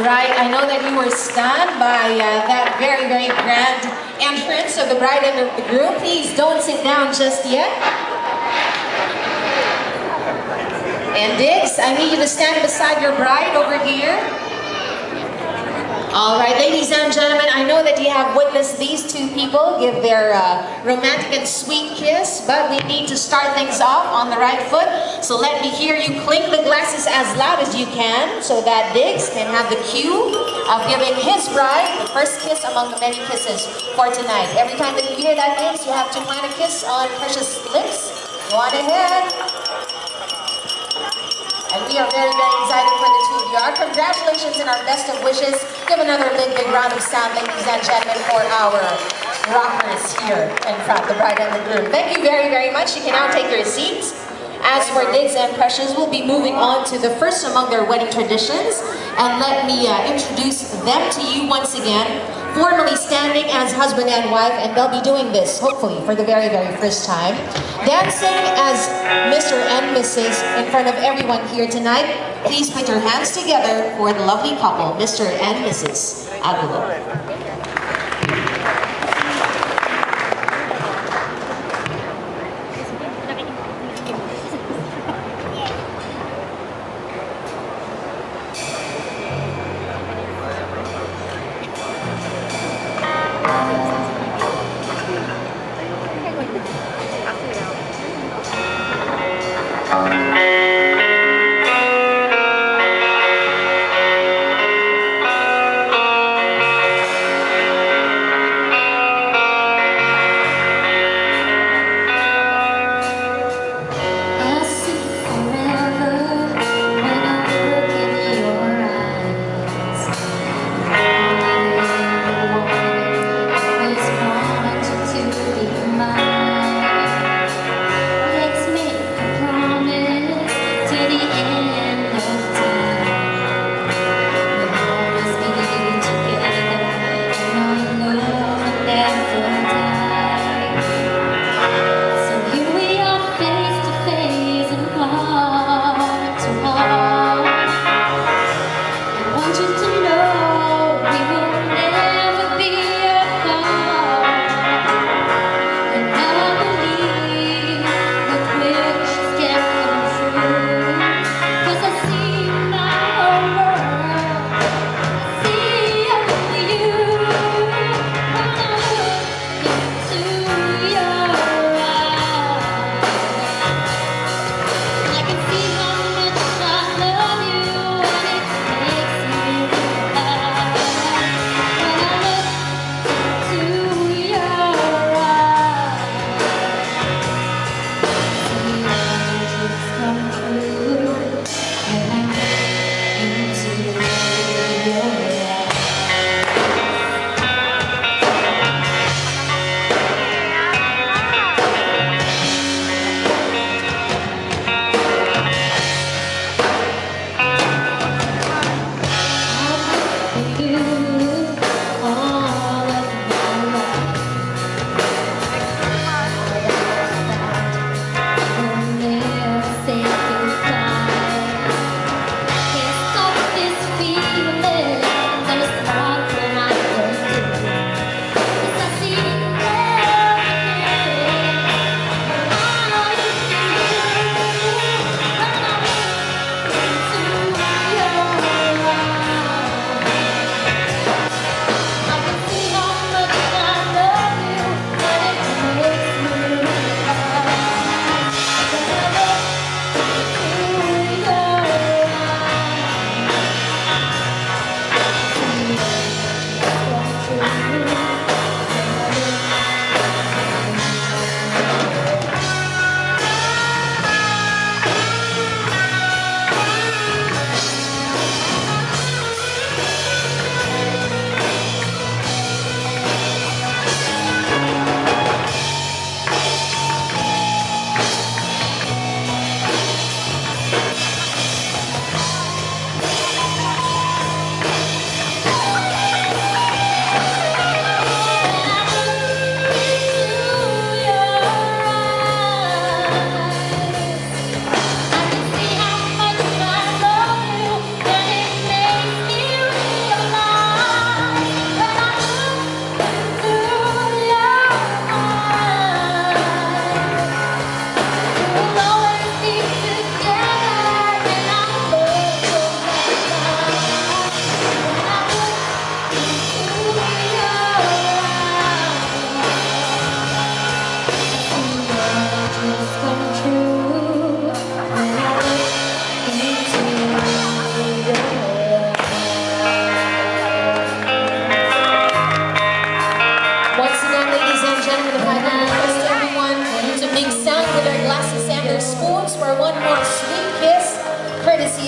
right, I know that you were stunned by that very, very grand entrance of the bride and the groom. Please don't sit down just yet. And Digz, I need you to stand beside your bride over here. All right, ladies and gentlemen, I know that you have witnessed these two people give their romantic and sweet kiss, but we need to start things off on the right foot. So let me hear you clink the glasses as loud as you can so that Digz can have the cue of giving his bride the first kiss among the many kisses for tonight. Every time that you hear that, Digz, you have to plant a kiss on Precious' lips. Go on ahead. And we are very, very excited for the two of you. Our congratulations and our best of wishes. Give another big, big round of sound, ladies and gentlemen, for our rockers here in front, the bride and the groom. Thank you very, very much. You can now take your seats. As for Digz and Precious, we'll be moving on to the first among their wedding traditions. And let me introduce them to you once again, formally standing as husband and wife, and they'll be doing this, hopefully, for the very, very first time. Dancing as Mr. and Mrs. in front of everyone here tonight. Please put your hands together for the lovely couple, Mr. and Mrs. Magulo. Let's make a promise.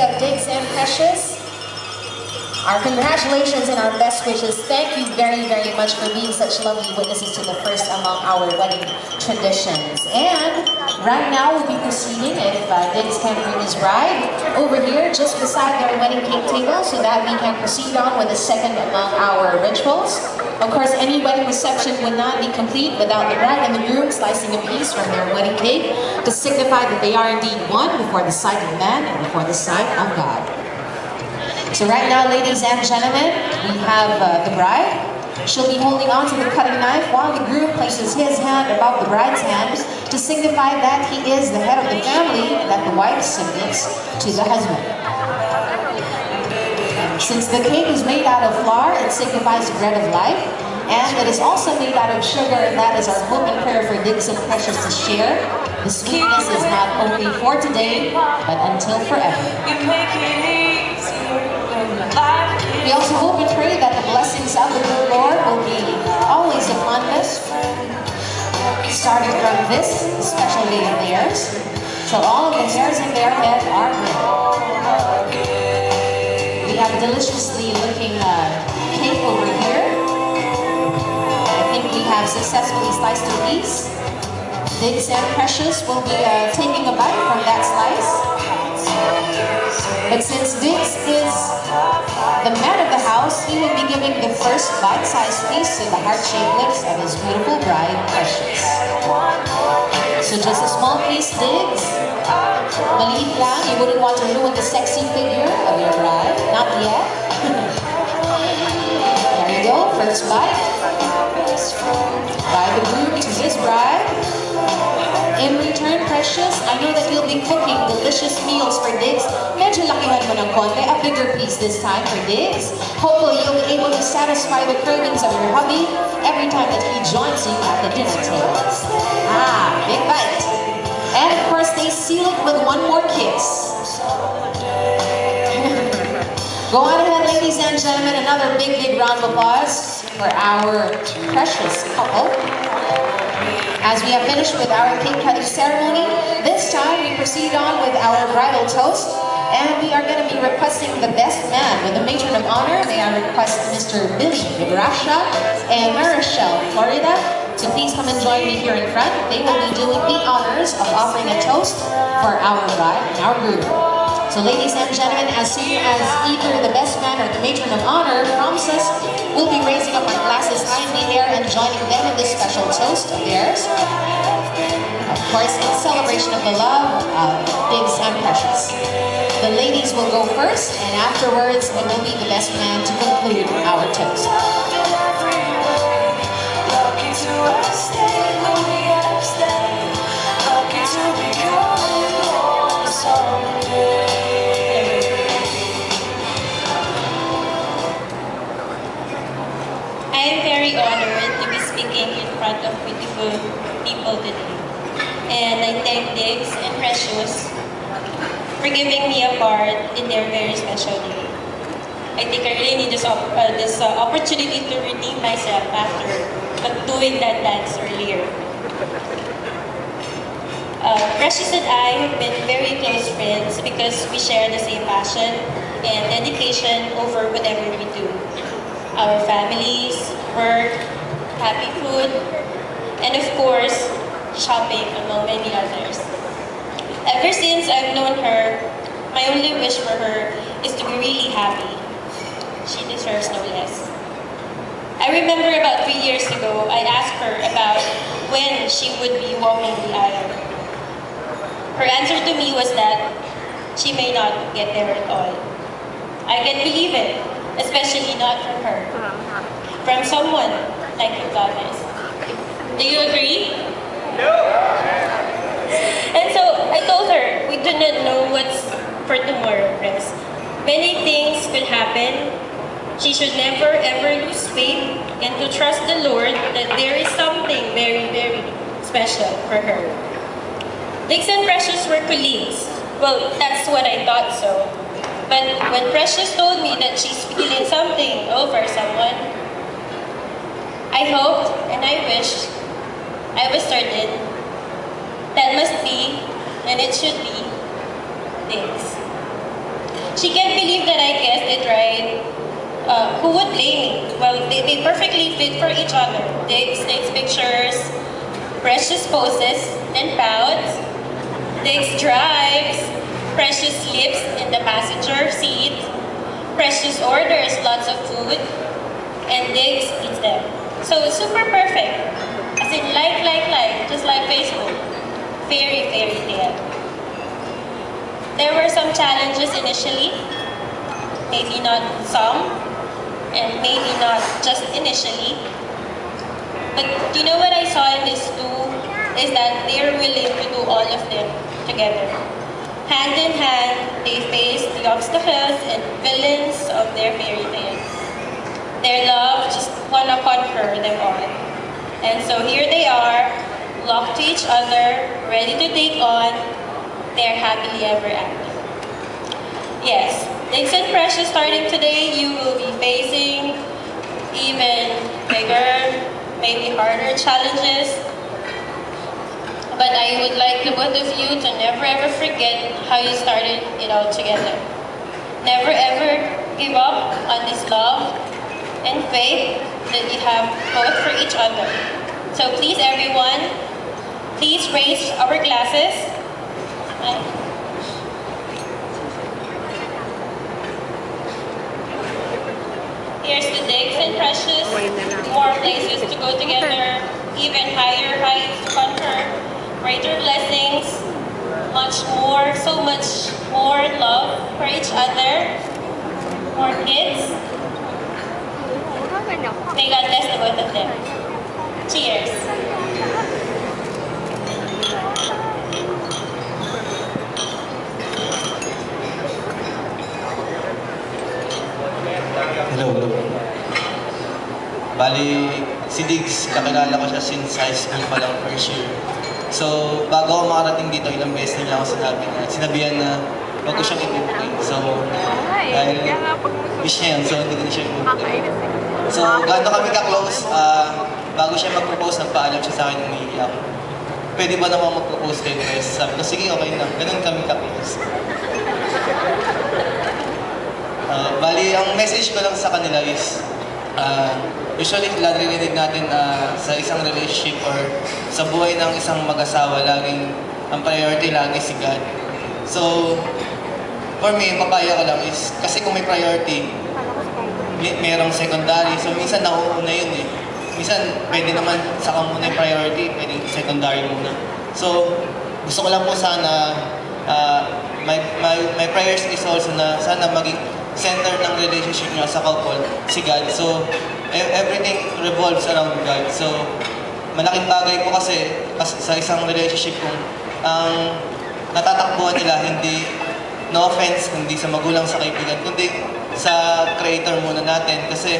of Digz and Precious, our congratulations and our best wishes. Thank you very, very much for being such lovely witnesses to the first among our wedding traditions. And right now we'll be proceeding, if Digz can bring his bride over here just beside their wedding cake table so that we can proceed on with the second among our rituals. Of course, any wedding reception would not be complete without the bride and the groom slicing a piece from their wedding cake to signify that they are indeed one before the sight of man and before the sight of God. So right now, ladies and gentlemen, we have the bride. She'll be holding on to the cutting knife while the groom places his hand above the bride's hand to signify that he is the head of the family and that the wife submits to the husband. Since the cake is made out of flour, it signifies the bread of life, and it is also made out of sugar, and that is our hope and prayer for Digz and Precious to share. The sweetness is not only for today, but until forever. We also hope and pray that the blessings of the good Lord will be always upon us, starting from this special day of theirs, till all of the hairs in their head are gray. We have a deliciously looking cake over here. I think we have successfully sliced a piece. Digz and Precious will be taking a bite from that slice. But since Digz is the man of the house, he will be giving the first bite-sized piece to the heart-shaped lips of his beautiful bride, Precious. So just a small piece, Digz. Maliit lang, you wouldn't want to ruin the sexy figure of your bride. Not yet. There you go, first bite. By the groom to his bride. In return, Precious, I know that you'll be cooking delicious meals for Digz. Medyo lakihan mo ng konti, a bigger piece this time for Digz. Hopefully, you'll be able to satisfy the cravings of your hubby every time that he joins you at the dinner table. Ah, big bite. And of course, they seal it with one more kiss. Go on ahead, ladies and gentlemen, another big, big round of applause for our precious couple. As we have finished with our cake cutting ceremony, this time we proceed on with our bridal toast, and we are going to be requesting the best man. With the matron of honor, may I request Mr. Billy Nebraska and Marichelle, Florida, to please come and join me here in front. They will be doing the honors of offering a toast for our bride and our groom. So ladies and gentlemen, as soon as either the best man or the matron of honor prompts us, we'll be raising up our glasses high in the air and joining them in this special toast of theirs. Of course, in celebration of the love of Digz and Precious. The ladies will go first, and afterwards it will be the best man to conclude our toast. I am very honored to be speaking in front of beautiful people today. And I thank Digz and Precious for giving me a part in their very special day. I think I really need this opportunity to redeem myself after doing that dance earlier. Precious and I have been very close friends because we share the same passion and dedication over whatever we do. Our families, work, happy food, and of course, shopping, among many others. Ever since I've known her, my only wish for her is to be really happy. She deserves no less. I remember about 3 years ago, I asked her about when she would be walking the aisle. Her answer to me was that she may not get there at all. I can't believe it. Especially not from her. From someone like you, Goddess. Do you agree? No! And so I told her, we do not know what's for tomorrow, Press. Many things could happen. She should never ever lose faith and to trust the Lord that there is something very, very special for her. Digz and Precious were colleagues. Well, that's what I thought so. But when Precious told me that she's feeling something over someone, I hoped and I wished, I was certain, that must be, and it should be, Digz. She can't believe that I guessed it right. Who would blame me? Well, they perfectly fit for each other. Digz takes pictures, Precious poses and pouts. Digz drives, Precious sleeps in the passenger seat. Precious orders lots of food, and Digz eats them. So it's super perfect. As in like, just like Facebook. Fairy tale. There were some challenges initially, maybe not some, and maybe not just initially. But you know what I saw in this two is that they're willing to do all of them together. Hand in hand, they face the obstacles and villains of their fairy tales. Their love just wanna conquer them all. And so here they are, locked to each other, ready to take on their happily ever after. Yes, Digz and Precious, starting today, you will be facing even bigger, maybe harder challenges. But I would like the both of you to never ever forget how you started it all together. Never ever give up on this love and faith that you have both for each other. So please everyone, please raise our glasses. Here's to Digz and Precious. More places to go together, even higher heights to conquer, greater blessings, much more, so much more love for each other, more kids. May God bless the both of them. Cheers. Hello. Bali, si Digz, kakilala ko siya since high school pa lang, first year. So, bago ako makarating dito, ilang beses niya ako sinabihan na wag ko siyang ipupukin. So, dahil wish niya yun, so hindi ko na siya ipupukin. So, gaano kami ka-close, bago siya mag-propose, nagpaalam siya sa akin ng umiiyak. Pwede ba naman mag-propose kayo? Sabi ko, sige, okay na. Ganun kami ka-close. Bali, ang message ko lang sa kanila is, usually, narinig natin sa isang relationship or sa buhay ng isang mag-asawa, laging ang priority lagi si God. So, for me, papaya ko lang is, kasi kung may priority, merong secondary. So, minsan nauuna yun eh. Minsan, pwede naman saka muna yung priority, pwede secondary muna. So, gusto ko lang po sana, my prayers is also na sana maging center ng relationship niya sa couple, si God. So, everything revolves around God. So, malaking bagay po kasi sa isang relationship kung ang natatakbuhan nila hindi, no offense, hindi sa magulang, sa kaibigan, kundi sa Creator muna natin. Kasi,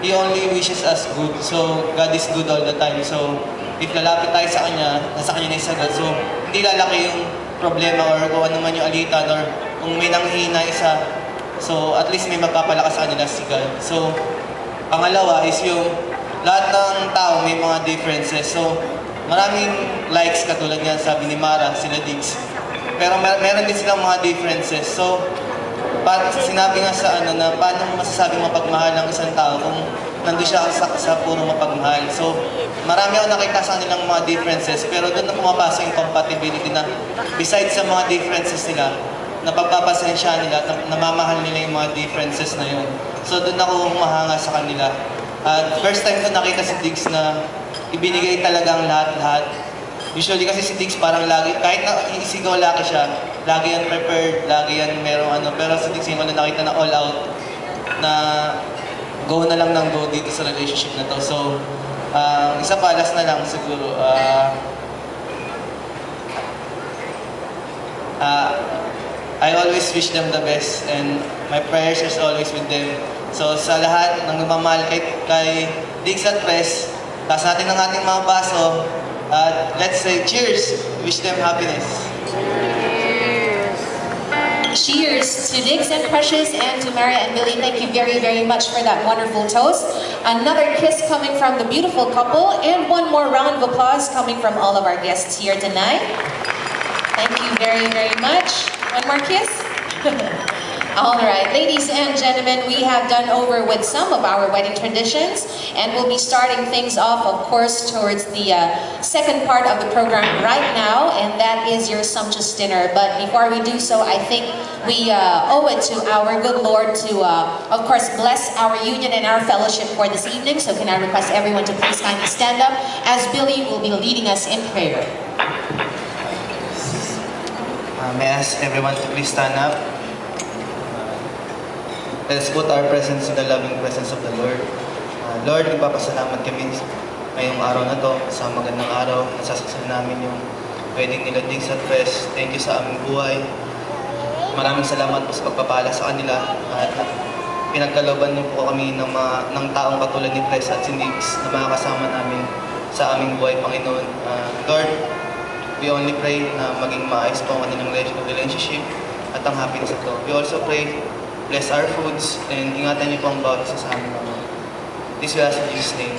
He only wishes us good. So, God is good all the time. So, if lalapit tayo sa Kanya, nasa Kanya na yung sagot. So, hindi lalaki yung problema or kung ano man yung alitan or kung may nanghihina isa. So, at least may magpapalakas sa kanila si God. So, pangalawa is yung lahat ng tao may mga differences. So, maraming likes katulad niyan, sabi ni Mara, sila Digz. Pero meron din silang mga differences. So, sinabi nga sa na paano masasabing mapagmahal ng isang tao kung nandun siya sa puro mapagmahal. So, marami ako nakita sa kanilang mga differences, pero doon na pumapasok yung compatibility na besides sa mga differences nila, napagpapasensya nila, namamahal nila yung mga differences na yun. So doon ako humahanga sa kanila. At first time ko nakita si Digz na ibinigay talagang lahat-lahat. Usually kasi si Digz parang lagi, kahit na isigaw laki siya, lagi yan prepared, lagi yan merong ano. Pero si Digz yung nakita na all out, na go na lang ng go dito sa relationship na to. So, isa pa, last na lang siguro. I always wish them the best and my prayers is always with them. So sa lahat ng nagmamahal kay Digz at Pres, taas natin ng ating mga baso at let's say cheers! Wish them happiness. Cheers to Digz and Precious and to Maria and Billy. Thank you very, very much for that wonderful toast. Another kiss coming from the beautiful couple and one more round of applause coming from all of our guests here tonight. Thank you very, very much. One more kiss? All right, ladies and gentlemen, we have done over with some of our wedding traditions, and we'll be starting things off, of course, towards the second part of the program right now, and that is your sumptuous dinner. But before we do so, I think we owe it to our good Lord to, of course, bless our union and our fellowship for this evening. So can I request everyone to please kindly stand up as Billy will be leading us in prayer. May I ask everyone to please stand up. Let's put our presence in the loving presence of the Lord. Lord, nagpapasalamat kami ngayong araw na to sa magandang araw. Nasasaksan namin yung wedding nila Digz at Pres. Thank you sa aming buhay. Maraming salamat po sa pagpapala sa kanila. At pinagkalooban niyo po kami ng taong katulad ni Pres at si Digz na makakasama namin sa aming buhay, Panginoon. Lord, we only pray na maging maayos po ang kanilang relationship at ang happiness ito. We also pray, bless our foods, and ingatan niyo po ang bawat isa sa amin. This we ask in Jesus' name.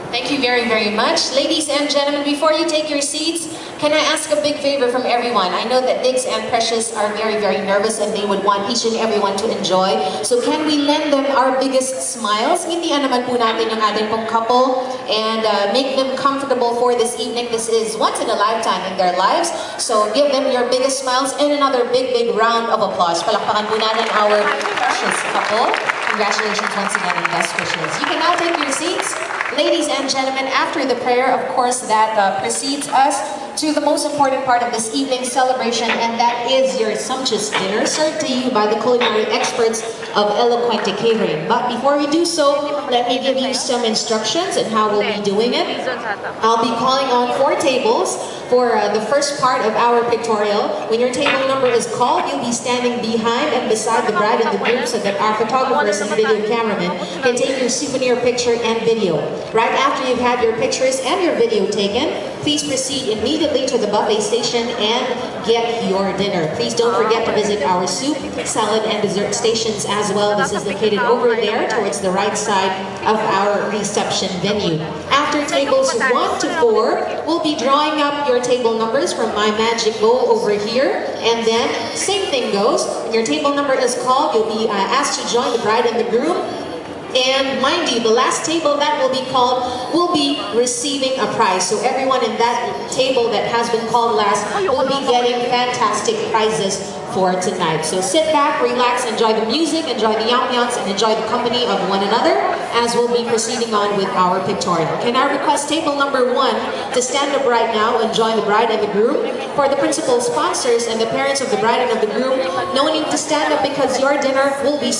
Thank you very, very much. Ladies and gentlemen, before you take your seats, can I ask a big favor from everyone? I know that Digz and Precious are very, very nervous and they would want each and everyone to enjoy. So can we lend them our biggest smiles? Ngindian naman po natin yung ating pong couple and make them comfortable for this evening. This is once in a lifetime in their lives. So give them your biggest smiles and another big, big round of applause. Palakpakan po natin our precious couple. Congratulations once again and best wishes. You can now take your seats. Ladies and gentlemen, after the prayer, of course, that precedes us to the most important part of this evening's celebration, and that is your sumptuous dinner served to you by the culinary experts of Eloquente Catering. But before we do so, let me give you some instructions on how we'll be doing it. I'll be calling on 4 tables for the first part of our pictorial. When your table number is called, you'll be standing behind and beside the bride and the groom so that our photographers and video cameramen can take your souvenir picture and video. Right after you've had your pictures and your video taken, please proceed immediately to the buffet station and get your dinner. Please don't forget to visit our soup, salad, and dessert stations as well. This is located over there towards the right side of our reception venue. After tables 1 to 4, we'll be drawing up your table numbers from my magic bowl over here. And then, same thing goes. When your table number is called, you'll be asked to join the bride and the groom. And mind you, the last table that will be called will be receiving a prize. So everyone in that table that has been called last will be getting fantastic prizes for tonight. So sit back, relax, enjoy the music, enjoy the ambiance, and enjoy the company of one another as we'll be proceeding on with our pictorial. Can I request table number 1 to stand up right now and join the bride and the groom? For the principal sponsors and the parents of the bride and of the groom, no need to stand up because your dinner will be